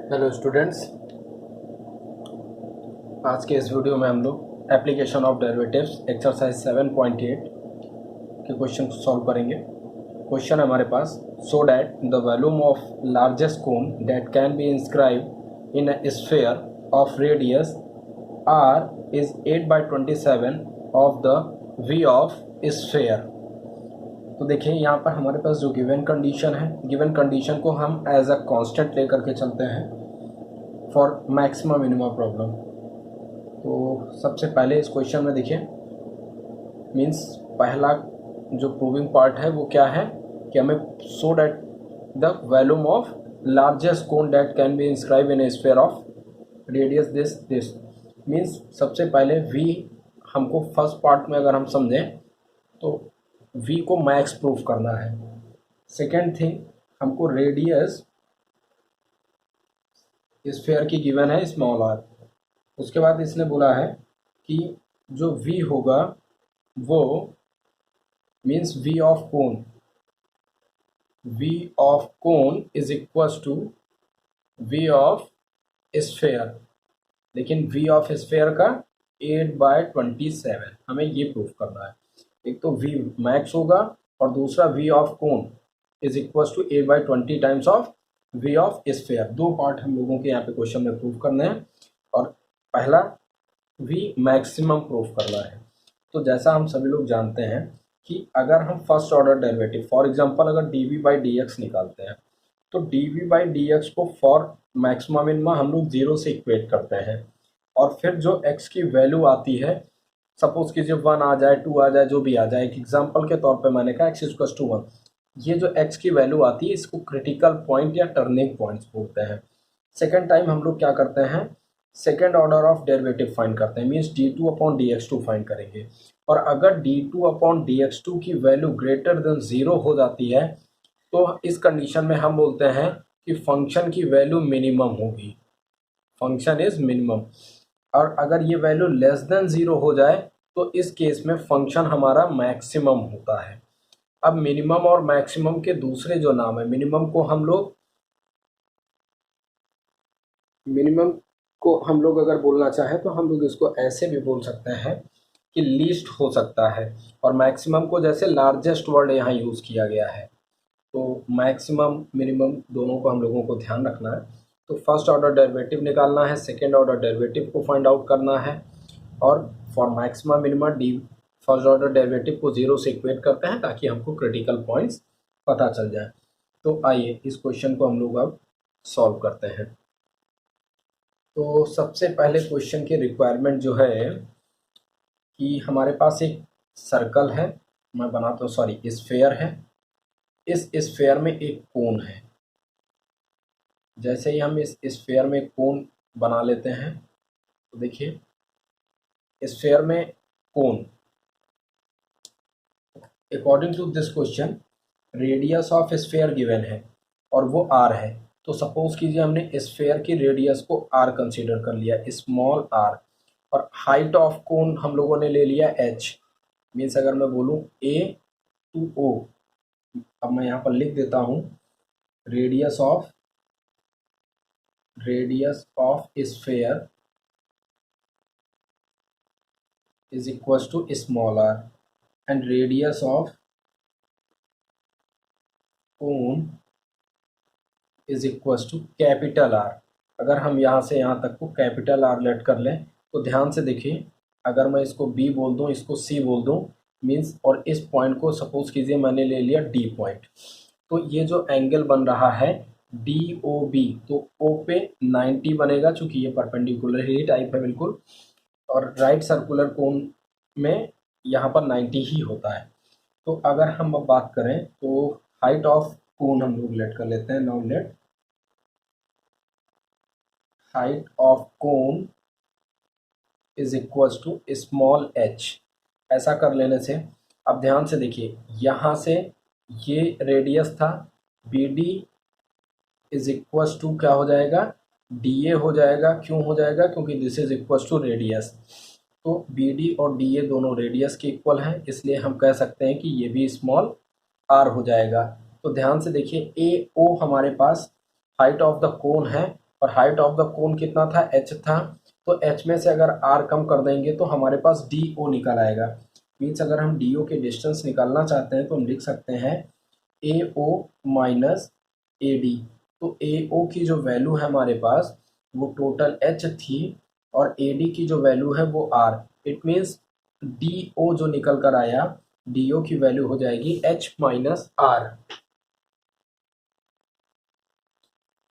Hello students, आज के इस वीडियो में हम लोग एप्लीकेशन ऑफ डेरिवेटिव्स एक्सरसाइज 7.8 के क्वेश्चन को सॉल्व करेंगे। क्वेश्चन है हमारे पास, so that the volume of largest cone that can be inscribe in a sphere of radius r is 8/27 of the v of sphere. तो देखिए यहाँ पर हमारे पास जो गिवन कंडीशन है, गिवन कंडीशन को हम एज अ कांस्टेंट लेकर के चलते हैं फॉर मैक्सिमम मिनिमम प्रॉब्लम। तो सबसे पहले इस क्वेश्चन में देखिए, मीन्स पहला जो प्रूविंग पार्ट है वो क्या है कि हमें सो that the volume of largest cone that can be inscribe in A sphere of radius this means सबसे पहले v हमको फर्स्ट पार्ट में अगर हम समझें तो v को मैक्स प्रूफ करना है। सेकेंड थिंग, हमको रेडियस स्फीयर की गिवन है स्मॉल r। उसके बाद इसने बोला है कि जो v होगा वो means v of cone is equals to v of sphere, लेकिन v ऑफ स्फीयर का 8/27 हमें ये प्रूफ करना है। एक तो v मैक्स होगा और दूसरा v of cone is equals to 8/20 times of v of sphere. दो पार्ट हम लोगों के यहाँ पे क्वेश्चन में प्रूफ करने हैं और पहला v मैक्सिमम प्रूफ करना है। तो जैसा हम सभी लोग जानते हैं कि अगर हम first order derivative for example अगर dv/dx निकालते हैं तो dv/dx को फॉर मैक्सिमम मिनिमम हम लोग 0 से इक्वेट करते हैं और फिर जो x की वैल्यू आती है, सपोज कीजिए 1 आ जाए 2 आ जाए जो भी आ जाए, एक एग्जांपल के तौर पे मैंने कहा x=1, ये जो x की वैल्यू आती है इसको क्रिटिकल पॉइंट या टर्निंग पॉइंट्स बोलते हैं। सेकेंड टाइम हम लोग क्या करते हैं, second order of derivative find करते हैं, मीन्स d2/dx2 फाइंड करेंगे। और अगर d2/dx2 की वैल्यू ग्रेटर देन 0 हो जाती है तो इस कंडीशन में हम बोलते हैं कि फंक्शन की वैल्यू मिनिमम होगी, फंक्शन इज मिनिमम। और अगर ये वैल्यू लेस देन 0 हो जाए तो इस केस में फंक्शन हमारा मैक्सिमम होता है। अब मिनिमम और मैक्सिमम के दूसरे जो नाम है, मिनिमम को हम लोग अगर बोलना चाहें तो हम लोग इसको ऐसे भी बोल सकते हैं कि लीस्ट हो सकता है, और मैक्सिमम को जैसे लार्जेस्ट वर्ड यहाँ यूज़ किया गया है। तो मैक्सिमम मिनिमम दोनों को हम लोगों को ध्यान रखना है। तो फर्स्ट ऑर्डर डेरिवेटिव निकालना है, सेकेंड ऑर्डर डेरिवेटिव को फाइंड आउट करना है, और for maximum minimum first order derivative को 0 से इक्वेट करते हैं ताकि हमको क्रिटिकल पॉइंट्स पता चल जाए। तो आइए इस क्वेश्चन को हम लोग अब सॉल्व करते हैं। तो सबसे पहले क्वेश्चन की रिक्वायरमेंट जो है कि हमारे पास एक सर्कल है, मैं बनाता हूँ, सॉरी स्फीयर है। इस स्फीयर में एक कोन है। जैसे ही हम इस स्फीयर में कोन बना लेते हैं तो देखिए स्फीयर में cone, according to this question radius of sphere given है और वो r है। तो सपोज कीजिए हमने स्फीयर की रेडियस को r कंसीडर कर लिया, स्मॉल r, और हाइट ऑफ कोन हम लोगों ने ले लिया h। मीन्स अगर मैं बोलूँ a to o, अब मैं यहाँ पर लिख देता हूँ radius of sphere is equals to small r and radius of cone is equals to capital R। अगर हम यहाँ से यहाँ तक को कैपिटल R लेट कर लें तो ध्यान से देखिए, अगर मैं इसको B बोल दूँ, इसको C बोल दूँ, मीन्स, और इस पॉइंट को सपोज कीजिए मैंने ले लिया D पॉइंट, तो ये जो एंगल बन रहा है DOB, तो O पे 90 बनेगा चूंकि ये परपेंडिकुलर ही टाइप है बिल्कुल, और राइट सर्कुलर कोन में यहाँ पर 90 ही होता है। तो अगर हम अब बात करें तो हाइट ऑफ कोन हम लोग लेट कर लेते हैं। Now let height of cone is equals to small h। ऐसा कर लेने से अब ध्यान से देखिए, यहाँ से ये रेडियस था, BD इज इक्वल्स टू क्या हो जाएगा, DA हो जाएगा। क्यों हो जाएगा, क्योंकि this is equals to radius. तो BD और DA दोनों रेडियस के इक्वल हैं, इसलिए हम कह सकते हैं कि ये भी स्मॉल r हो जाएगा। तो ध्यान से देखिए AO हमारे पास हाइट ऑफ द कोन है और हाइट ऑफ द कोन कितना था, h था। तो h में से अगर r कम कर देंगे तो हमारे पास do निकल आएगा। मीन्स अगर हम do के डिस्टेंस निकालना चाहते हैं तो हम लिख सकते हैं AO माइनस AD। तो AO की जो वैल्यू है हमारे पास वो टोटल h थी और AD की जो वैल्यू है वो r। इट मीन्स DO जो निकल कर आया, DO की वैल्यू हो जाएगी h माइनस r।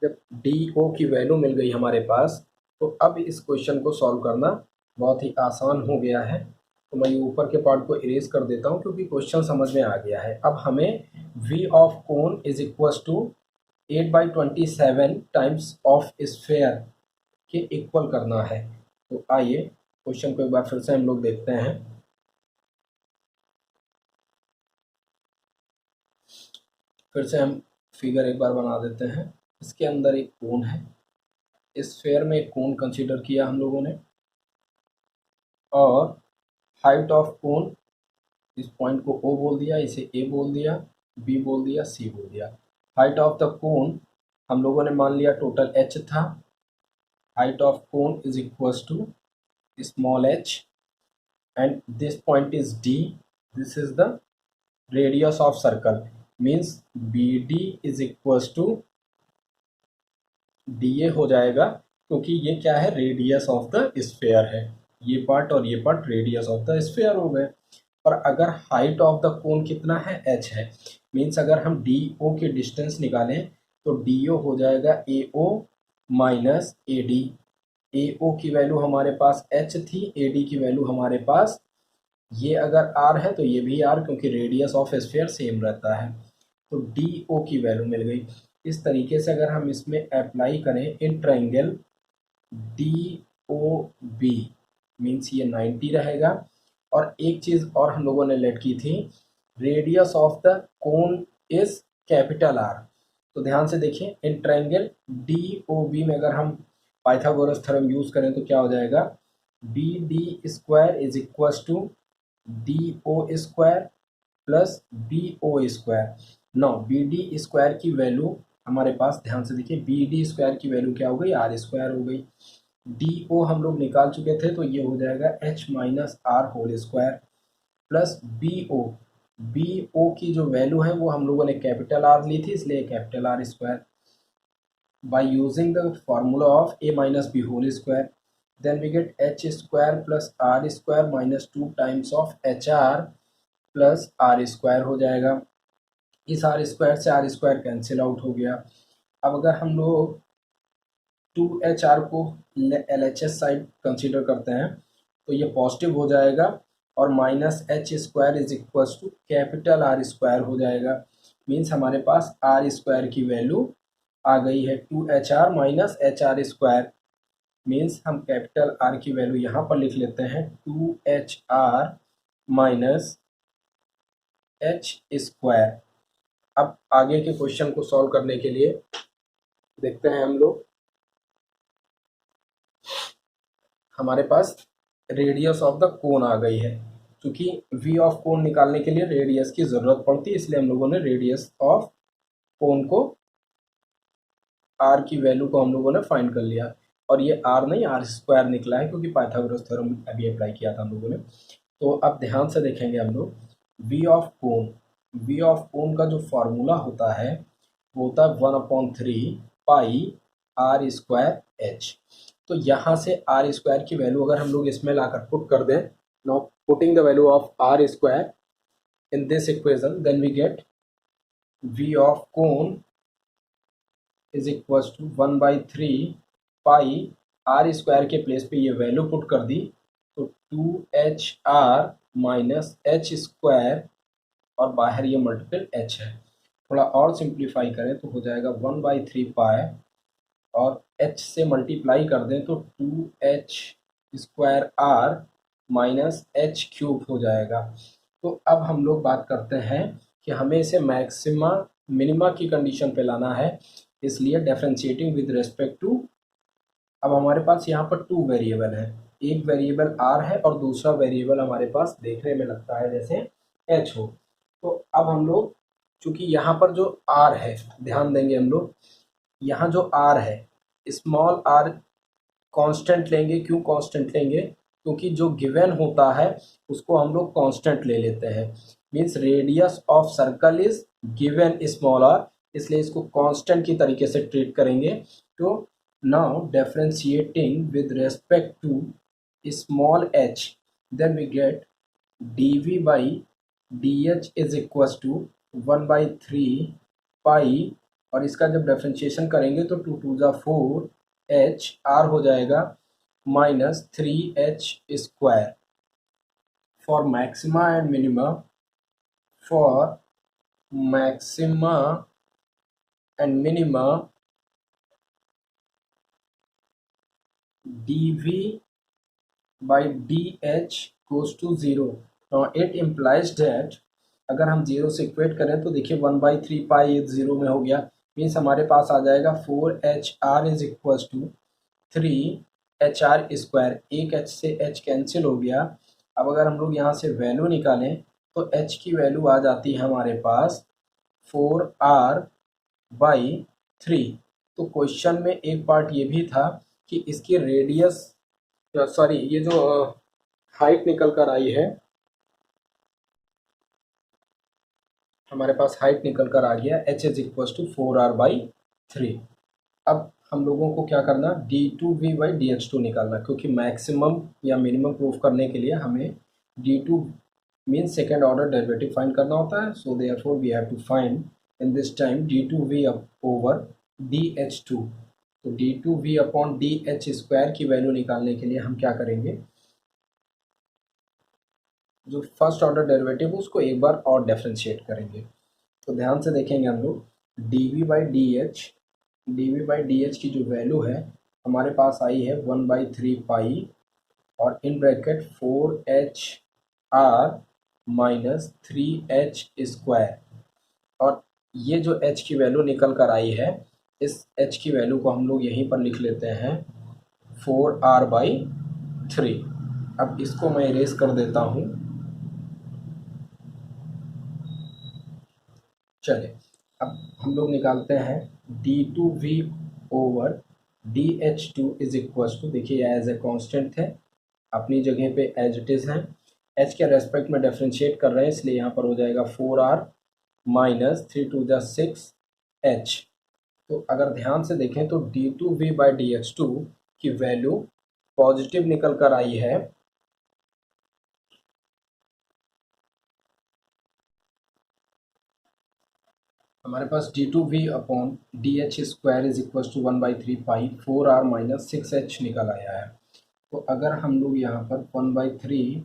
जब DO की वैल्यू मिल गई हमारे पास तो अब इस क्वेश्चन को सॉल्व करना बहुत ही आसान हो गया है। तो मैं ये ऊपर के पार्ट को इरेज कर देता हूँ क्योंकि क्वेश्चन समझ में आ गया है। अब हमें V of cone is equal to 8/27 times of sphere के इक्वल करना है। तो आइए क्वेश्चन को एक बार फिर से हम लोग देखते हैं। फिर से हम फिगर एक बार बना देते हैं। इसके अंदर एक कोन है, स्फेयर में एक कोन कंसीडर किया हम लोगों ने, और हाइट ऑफ कोन, इस पॉइंट को O बोल दिया, इसे A बोल दिया, B बोल दिया, C बोल दिया। हाइट ऑफ द कोन हम लोगों ने मान लिया टोटल h था। Height of cone is equal to small h and this point is D. This is the radius of circle, means BD is equals to DA हो जाएगा, क्योंकि ये क्या है, रेडियस ऑफ द स्फेयर है। ये part और ये part radius of the sphere हो गए। और अगर हाइट ऑफ द कोन कितना है, h है, मीन्स अगर हम DO के डिस्टेंस निकालें तो DO हो जाएगा AO माइनस AD। AO की वैल्यू हमारे पास h थी, AD की वैल्यू हमारे पास, ये अगर r है तो ये भी r, क्योंकि रेडियस ऑफ स्फीयर सेम रहता है। तो DO की वैल्यू मिल गई। इस तरीके से अगर हम इसमें अप्लाई करें इन ट्रायंगल DOB, मीन्स ये 90 रहेगा। और एक चीज़ और हम लोगों ने लेट की थी, radius of the cone is capital R। तो ध्यान से देखिए, इन ट्रायंगल DOB में अगर हम पाइथागोरस थ्योरम यूज़ करें तो क्या हो जाएगा, BD square is equal to DO square plus BO square. No, BD square की वैल्यू हमारे पास, ध्यान से देखिए, BD स्क्वायर की वैल्यू क्या हो गई, R स्क्वायर हो गई। DO हम लोग निकाल चुके थे तो ये हो जाएगा h minus R whole square plus BO की जो वैल्यू है वो हम लोगों ने कैपिटल R ली थी, इसलिए capital R square. By using the formula of a minus b whole square, then we get h square plus r square minus 2 times of hr plus r square हो जाएगा। इस r स्क्वायर से r square cancel out हो गया। अब अगर हम लोग 2hr को LHS साइड कंसीडर करते हैं तो ये पॉजिटिव हो जाएगा और minus h square is equal to capital R square हो जाएगा। मीन्स हमारे पास R स्क्वायर की वैल्यू आ गई है 2hr minus HR square. Means हम कैपिटल R की वैल्यू यहाँ पर लिख लेते हैं 2hr माइनस h स्क्वायर। अब आगे के क्वेश्चन को सॉल्व करने के लिए देखते हैं हम लोग। हमारे पास रेडियस ऑफ द कोन आ गई है, क्योंकि V ऑफ कोन निकालने के लिए रेडियस की ज़रूरत पड़ती है, इसलिए हम लोगों ने रेडियस ऑफ कोन को, R की वैल्यू को हम लोगों ने फाइंड कर लिया। और ये R नहीं, R स्क्वायर निकला है, क्योंकि पाइथागोरस थ्योरम अभी अप्लाई किया था हम लोगों ने। तो अब ध्यान से देखेंगे हम लोग, V ऑफ कोन का जो फार्मूला होता है वो होता है 1/3 पाई R स्क्वायर H। तो यहाँ से R स्क्वायर की वैल्यू अगर हम लोग इसमें लाकर पुट कर दें, now putting the value of R square in this equation, then we get V of cone is equal to 1/3 pi R square के प्लेस पे ये वैल्यू पुट कर दी तो 2HR माइनस H स्क्वायर, और बाहर ये मल्टीपल H है। थोड़ा और सिंप्लीफाई करें तो हो जाएगा 1/3 पाई, और H से मल्टीप्लाई कर दें तो 2H square R minus H cube हो जाएगा। तो अब हम लोग बात करते हैं कि हमें इसे मैक्सिमा मिनिमा की कंडीशन पे लाना है, इसलिए डिफरेंशिएटिंग विद रेस्पेक्ट टू, अब हमारे पास यहाँ पर 2 वेरिएबल है, एक वेरिएबल R है और दूसरा वेरिएबल हमारे पास देखने में लगता है जैसे H हो। तो अब हम लोग, चूंकि यहाँ पर जो R है, ध्यान देंगे हम लोग, यहाँ जो R है स्मॉल आर कांस्टेंट लेंगे। क्यों कांस्टेंट लेंगे? क्योंकि जो गिवन होता है उसको हम लोग कांस्टेंट ले लेते हैं। Means radius of circle is given small r, इसलिए इसको कांस्टेंट की तरीके से ट्रीट करेंगे। तो now differentiating with respect to small h, then we get dv by d h is equal to 1/3 pi, और इसका जब डिफरेंशिएशन करेंगे तो 2 टू ज़ा 4 एच आर हो जाएगा -3h² for maxima and minima, for maxima and minima dv by dh goes to 0। now it implies that अगर हम 0 से इक्वेट करें तो देखिए 1/3 पाई 0 में हो गया। मीन्स हमारे पास आ जाएगा 4HR is equal to 3HR²। एक h से h कैंसिल हो गया। अब अगर हम लोग यहाँ से वैल्यू निकालें तो h की वैल्यू आ जाती है हमारे पास 4R/3। तो क्वेश्चन में एक पार्ट ये भी था कि इसकी रेडियस, सॉरी ये जो हाइट निकल कर आई है, हमारे पास हाइट निकल कर आ गया h is equal to 4R/3। अब हम लोगों को क्या करना, d2v/dh2 निकालना, क्योंकि मैक्सिमम या मिनिमम प्रूफ करने के लिए हमें d2 mean second order derivative find करना होता है। So therefore we have to find in this time d2v over dh2। तो d2v अपॉन dh² की वैल्यू निकालने के लिए हम क्या करेंगे, जो फर्स्ट ऑर्डर डेरिवेटिव उसको एक बार और डिफरेंशिएट करेंगे। तो ध्यान से देखेंगे हम लोग, dv/dh की जो वैल्यू है हमारे पास आई है 1/3 पाई और in bracket 4HR minus 3h²। और ये जो h की वैल्यू निकल कर आई है, इस h की वैल्यू को हम लोग यहीं पर लिख लेते हैं 4R/3। अब इसको मैं इरेज कर देता हूँ। चलिए अब हम लोग निकालते हैं d2v over dh2 is equal to, देखिए एज ए कांस्टेंट थे अपनी जगह पे एज इट इज़ है, h के रेस्पेक्ट में डिफरेंशिएट कर रहे हैं इसलिए यहाँ पर हो जाएगा 4R माइनस 3 टू ज़ा 6h। तो अगर ध्यान से देखें तो d2v/dh2 की वैल्यू पॉजिटिव निकल कर आई है। हमारे पास d2v upon dh² is equal to 1/3 pi 4R minus 6h निकल आया है। तो अगर हम लोग यहाँ पर 1/3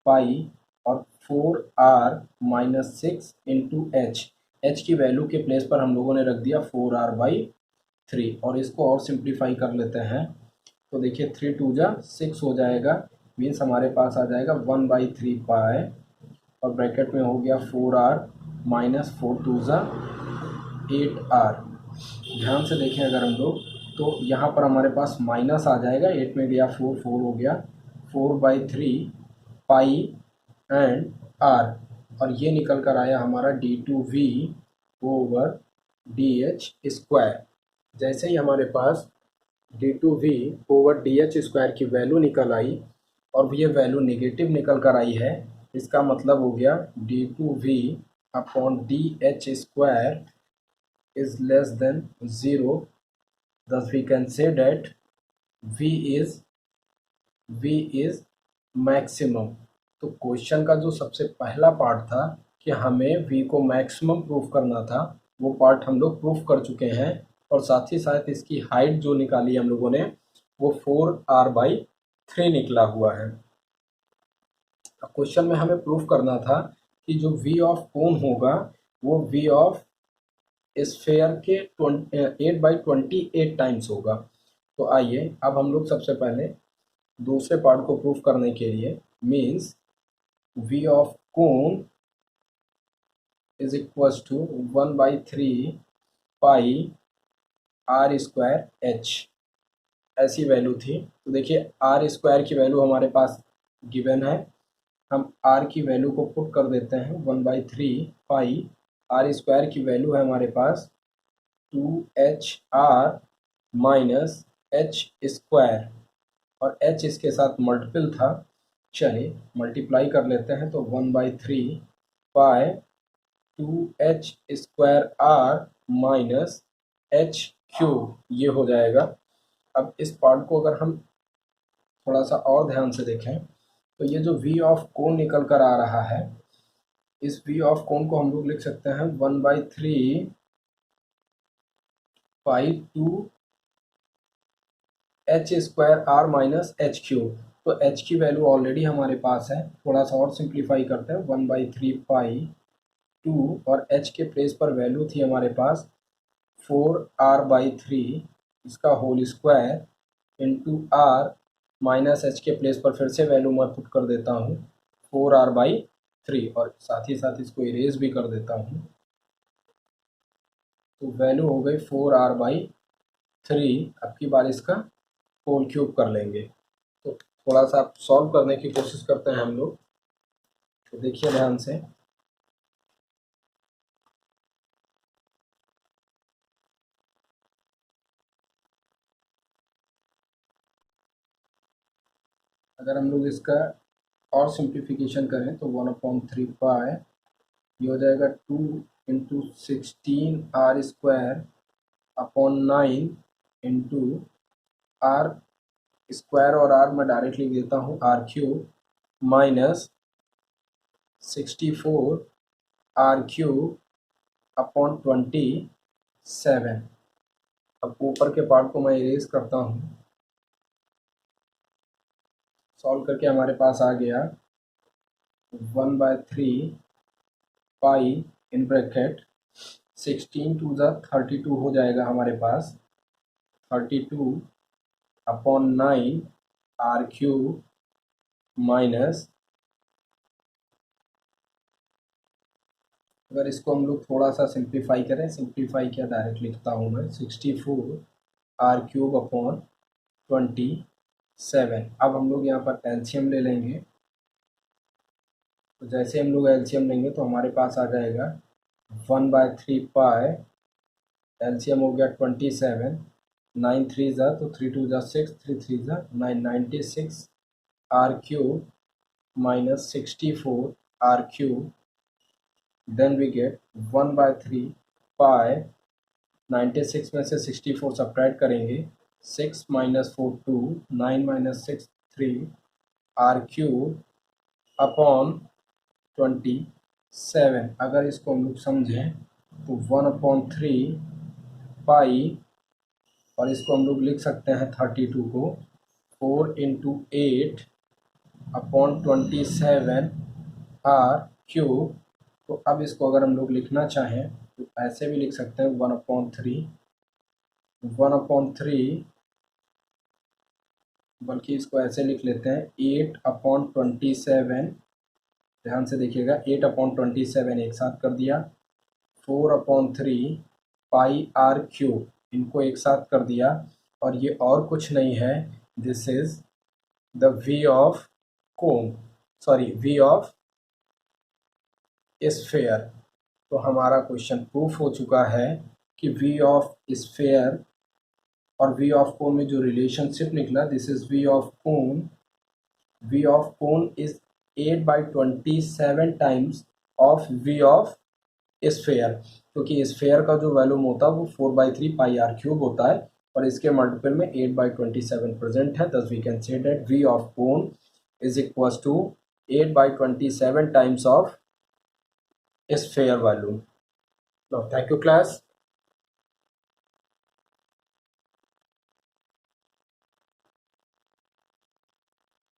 पाई और 4R माइनस 6 इंटू h की वैल्यू के प्लेस पर हम लोगों ने रख दिया 4R/3 और इसको और सिंप्लीफाई कर लेते हैं। तो देखिए 3 टू जा 6 हो जाएगा, मीन्स हमारे पास आ जाएगा 1/3 पाई और ब्रैकेट में हो गया 4R माइनस 4 टू ज़ा 8R। ध्यान से देखें अगर हम लोग तो यहाँ पर हमारे पास माइनस आ जाएगा, 8 में गया 4, 4 हो गया 4/3 पाई एंड R, और ये निकल कर आया हमारा d2v ओवर dh²। जैसे ही हमारे पास d2v ओवर dh² की वैल्यू निकल आई और ये वैल्यू नेगेटिव निकल कर आई है, इसका मतलब हो गया d2v upon dh² is less than 0। thus we can say that v is maximum। तो क्वेश्चन का जो सबसे पहला पार्ट था कि हमें v को मैक्सिमम प्रूफ करना था, वो पार्ट हम लोग प्रूफ कर चुके हैं और साथ ही साथ इसकी हाइट जो निकाली हम लोगों ने वो 4R/3 निकला हुआ है। क्वेश्चन में हमें प्रूफ करना था कि जो v ऑफ कोन होगा वो v ऑफ स्फेयर के 8/28 टाइम्स होगा। तो आइए अब हम लोग सबसे पहले दूसरे पार्ट को प्रूफ करने के लिए, means v of cone is equal to 1/3 pi R²h, ऐसी वैल्यू थी। तो देखिए R² की वैल्यू हमारे पास गिवन है, हम R की वैल्यू को पुट कर देते हैं 1/3 पाई। R² की वैल्यू है हमारे पास 2HR माइनस एच स्क्वायर, और एच इसके साथ मल्टीपल था, चलिए मल्टीप्लाई कर लेते हैं, तो 1/3 pi 2h square r minus h cube, ये हो जाएगा। अब इस पार्ट को अगर हम थोड़ा सा और ध्यान से देखें तो ये जो v ऑफ कोन निकल कर आ रहा है, इस v ऑफ कोन को हम लोग लिख सकते हैं 1/3 pi 2h square r minus h cube. तो h की वैल्यू ऑलरेडी हमारे पास है, थोड़ा सा और सिंप्लीफाई करते हैं, 1/3 पाई 2 और h के प्लेस पर वैल्यू थी हमारे पास 4r/3, इसका whole square into r minus h के प्लेस पर फिर से वैल्यू मैं पुट कर देता हूँ 4r/3, और साथ ही साथ इसको इरेज भी कर देता हूँ। तो वैल्यू हो गई 4r/3। अब की बार इसका होल क्यूब कर लेंगे। तो थोड़ा सा सॉल्व करने की कोशिश करते हैं हम लोग, तो देखिए ध्यान से। अगर हम लोग इसका और सिंप्लीफिकेशन करें तो 1/3 पाई, ये हो जाएगा 2 into 16r square upon 9 into r square, और आर मैं डायरेक्ट लिख देता हूँ r cube, minus 64 r cube upon 27। अब ऊपर के पार्ट को मैं इरेज करता हूँ। सॉल्व करके हमारे पास आ गया 1/3 पाई इन ब्रैकेट 16 टू ज़ा 32 हो जाएगा हमारे पास, 32 अपॉन 9 आर क्यूब माइनस, अगर इसको हम लोग थोड़ा सा सिंप्लीफाई करें, सिंप्लीफाई किया डायरेक्ट लिखता हूँ मैं 64 आर क्यूब अपॉन 27। अब हम लोग यहाँ पर एलसीएम ले लेंगे। तो जैसे हम लोग एलसीएम लेंगे तो हमारे पास आ जाएगा 1/3 पाई, एलसीएम हो गया 27, 9 3 ज़ा तो 3 2 ज़ा 6, 3 3 ज़ा 9, 96 r cube minus 64 r cube, then we get 1/3 pi, 96 में से 64 सब्ट्रैक्ट करेंगे, 6 minus 4 2, 9 minus 6 3 r cube upon 27। अगर इसको हम लोग समझें तो 1/3 पाई, और इसको हम लोग लिख सकते हैं 32 को 4 इंटू 8 अपॉन 27 आर क्यूब। तो अब इसको अगर हम लोग लिखना चाहें तो ऐसे भी लिख सकते हैं 1/3, बल्कि इसको ऐसे लिख लेते हैं 8/27। ध्यान से देखिएगा, 8/27 एक साथ कर दिया, 4/3 पाई आर क्यूब, इनको एक साथ कर दिया, और ये और कुछ नहीं है, this is the V of cone, sorry V of sphere. तो हमारा क्वेश्चन प्रूफ हो चुका है कि वी ऑफ स्फेयर और वी ऑफ कोन में जो रिलेशनशिप निकला, this is V of cone, V of cone is 8/27 times of V of sphere, क्योंकि स्फेयर का जो वैल्यूम होता है वो 4/3 पाई आर क्यूब होता है, और इसके मल्टीपल में 8/27 प्रेजेंट है। Thus we can say that V of cone is equal to 8/27 times of sphere volume. Now, thank you class.